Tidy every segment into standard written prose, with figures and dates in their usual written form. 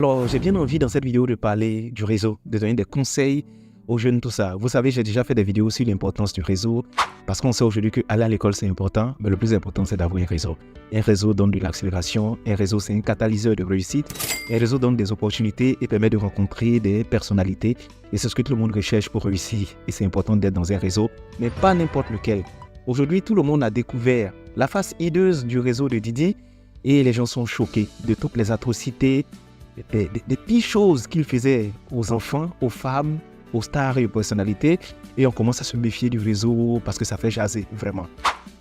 Alors, j'ai bien envie dans cette vidéo de parler du réseau, de donner des conseils aux jeunes, tout ça. Vous savez, j'ai déjà fait des vidéos sur l'importance du réseau, parce qu'on sait aujourd'hui qu'aller à l'école, c'est important, mais le plus important, c'est d'avoir un réseau. Un réseau donne de l'accélération, un réseau, c'est un catalyseur de réussite, un réseau donne des opportunités et permet de rencontrer des personnalités. Et c'est ce que tout le monde recherche pour réussir. Et c'est important d'être dans un réseau, mais pas n'importe lequel. Aujourd'hui, tout le monde a découvert la face hideuse du réseau de Didi et les gens sont choqués de toutes les atrocités, des pires choses qu'il faisait aux enfants, aux femmes, aux stars et aux personnalités. Et on commence à se méfier du réseau parce que ça fait jaser, vraiment.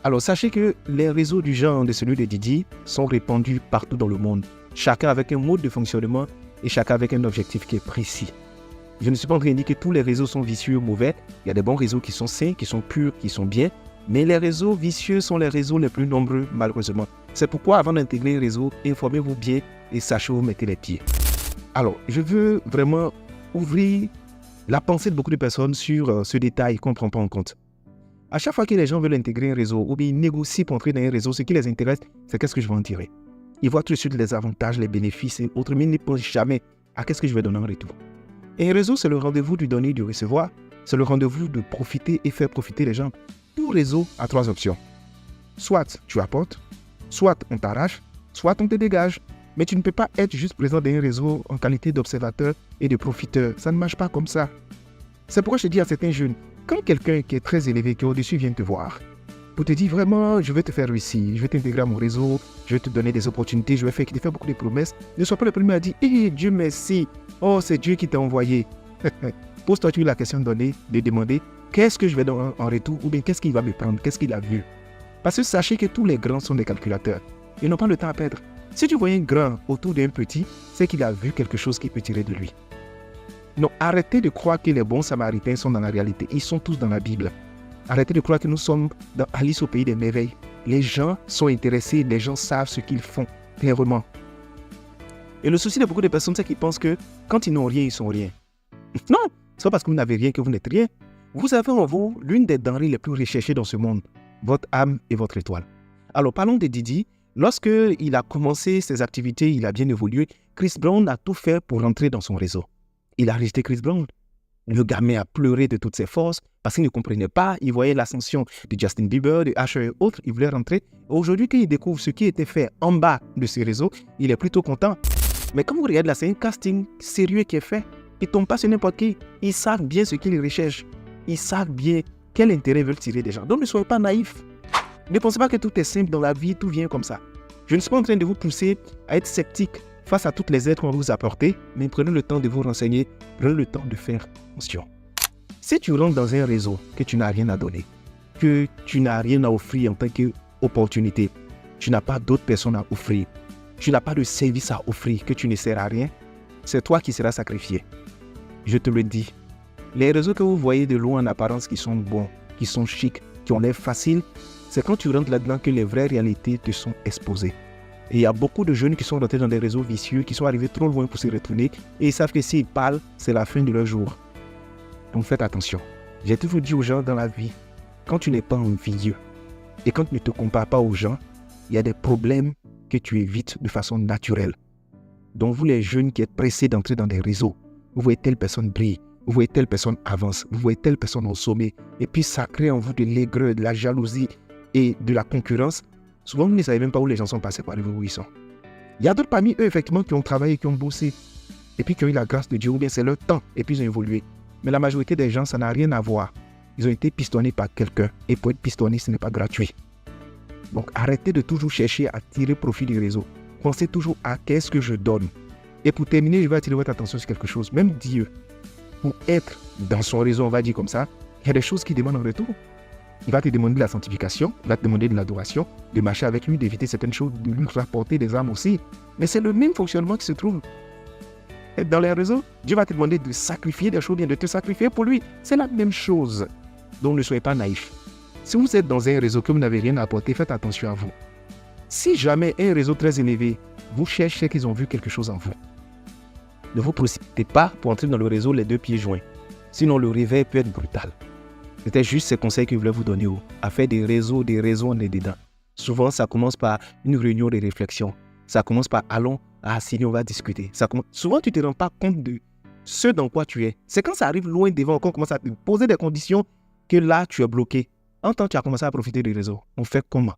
Alors sachez que les réseaux du genre de celui de Didi sont répandus partout dans le monde. Chacun avec un mode de fonctionnement et chacun avec un objectif qui est précis. Je ne suis pas en train de dire que tous les réseaux sont vicieux ou mauvais. Il y a des bons réseaux qui sont sains, qui sont purs, qui sont bien. Mais les réseaux vicieux sont les réseaux les plus nombreux, malheureusement. C'est pourquoi avant d'intégrer un réseau, informez-vous bien et sachez où vous mettez les pieds. Alors, je veux vraiment ouvrir la pensée de beaucoup de personnes sur ce détail qu'on ne prend pas en compte. À chaque fois que les gens veulent intégrer un réseau ou bien ils négocient pour entrer dans un réseau, ce qui les intéresse, c'est qu'est-ce que je vais en tirer. Ils voient tout de suite les avantages, les bénéfices et autres, mais ils ne pensent jamais à qu'est-ce que je vais donner en retour. Et un réseau, c'est le rendez-vous du donner et du recevoir. C'est le rendez-vous de profiter et faire profiter les gens. Tout réseau a trois options. Soit tu apportes, soit on t'arrache, soit on te dégage. Mais tu ne peux pas être juste présent dans un réseau en qualité d'observateur et de profiteur. Ça ne marche pas comme ça. C'est pourquoi je dis à certains jeunes, quand quelqu'un qui est très élevé, qui est au-dessus, vient te voir, pour te dire vraiment, je vais te faire réussir, je vais t'intégrer à mon réseau, je vais te donner des opportunités, je vais te faire beaucoup de promesses, ne sois pas le premier à dire, Dieu merci, oh c'est Dieu qui t'a envoyé. Pose-toi la question de demander, qu'est-ce que je vais donner en retour ou bien qu'est-ce qu'il va me prendre, qu'est-ce qu'il a vu. Parce que sachez que tous les grands sont des calculateurs. Ils n'ont pas le temps à perdre. Si tu vois un grand autour d'un petit, c'est qu'il a vu quelque chose qui peut tirer de lui. Non, arrêtez de croire que les bons samaritains sont dans la réalité. Ils sont tous dans la Bible. Arrêtez de croire que nous sommes dans Alice au pays des merveilles. Les gens sont intéressés, les gens savent ce qu'ils font, clairement. Et le souci de beaucoup de personnes, c'est qu'ils pensent que quand ils n'ont rien, ils sont rien. Non, c'est pas parce que vous n'avez rien que vous n'êtes rien. Vous avez en vous l'une des denrées les plus recherchées dans ce monde, votre âme et votre étoile. Alors parlons de Didi. Lorsqu'il a commencé ses activités, il a bien évolué. Chris Brown a tout fait pour rentrer dans son réseau. Il a rejeté Chris Brown. Le gamin a pleuré de toutes ses forces parce qu'il ne comprenait pas. Il voyait l'ascension de Justin Bieber, de Usher et autres. Il voulait rentrer. Aujourd'hui, quand il découvre ce qui était fait en bas de ce réseau, il est plutôt content. Mais quand vous regardez là, c'est un casting sérieux qui est fait. Ils ne tombent pas sur n'importe qui. Ils savent bien ce qu'ils recherchent. Ils savent bien quel intérêt ils veulent tirer des gens. Donc ne soyez pas naïfs. Ne pensez pas que tout est simple dans la vie, tout vient comme ça. Je ne suis pas en train de vous pousser à être sceptique face à toutes les aides qu'on vous apporte, mais prenez le temps de vous renseigner, prenez le temps de faire attention. Si tu rentres dans un réseau que tu n'as rien à donner, que tu n'as rien à offrir en tant qu'opportunité, tu n'as pas d'autres personnes à offrir, tu n'as pas de service à offrir, que tu ne sers à rien, c'est toi qui seras sacrifié. Je te le dis. Les réseaux que vous voyez de loin en apparence qui sont bons, qui sont chics, qui ont l'air faciles, c'est quand tu rentres là-dedans que les vraies réalités te sont exposées. Et il y a beaucoup de jeunes qui sont rentrés dans des réseaux vicieux, qui sont arrivés trop loin pour se retourner, et ils savent que s'ils parlent, c'est la fin de leur jour. Donc faites attention. J'ai toujours dit aux gens dans la vie, quand tu n'es pas envieux, et quand tu ne te compares pas aux gens, il y a des problèmes que tu évites de façon naturelle. Donc vous les jeunes qui êtes pressés d'entrer dans des réseaux, vous voyez telle personne brille, vous voyez telle personne avance, vous voyez telle personne au sommet, et puis ça crée en vous de l'aigreur, de la jalousie, et de la concurrence, souvent vous ne savez même pas où les gens sont passés pour arriver où ils sont. Il y a d'autres parmi eux, effectivement, qui ont travaillé, qui ont bossé, et puis qui ont eu la grâce de Dieu, ou bien c'est leur temps, et puis ils ont évolué. Mais la majorité des gens, ça n'a rien à voir. Ils ont été pistonnés par quelqu'un, et pour être pistonné, ce n'est pas gratuit. Donc arrêtez de toujours chercher à tirer profit du réseau. Pensez toujours à qu'est-ce que je donne. Et pour terminer, je vais attirer votre attention sur quelque chose. Même Dieu, pour être dans son réseau, on va dire comme ça, il y a des choses qu'il demande en retour. Il va te demander de la sanctification, il va te demander de l'adoration, de marcher avec lui, d'éviter certaines choses, de lui rapporter des âmes aussi. Mais c'est le même fonctionnement qui se trouve dans les réseaux. Dieu va te demander de sacrifier des choses, bien de te sacrifier pour lui. C'est la même chose. Donc ne soyez pas naïfs. Si vous êtes dans un réseau que vous n'avez rien à apporter, faites attention à vous. Si jamais un réseau très élevé vous cherche, c'est qu'ils ont vu quelque chose en vous. Ne vous précipitez pas pour entrer dans le réseau les deux pieds joints. Sinon le réveil peut être brutal. C'était juste ces conseils que je voulais vous donner. À faire des réseaux, on est dedans. Souvent, ça commence par une réunion de réflexion. Ça commence par allons Ah, Sylvie, on va discuter. Souvent, tu ne te rends pas compte de ce dans quoi tu es. C'est quand ça arrive loin devant qu'on commence à te poser des conditions que là, tu es bloqué. En temps, tu as commencé à profiter du réseau. On fait comment?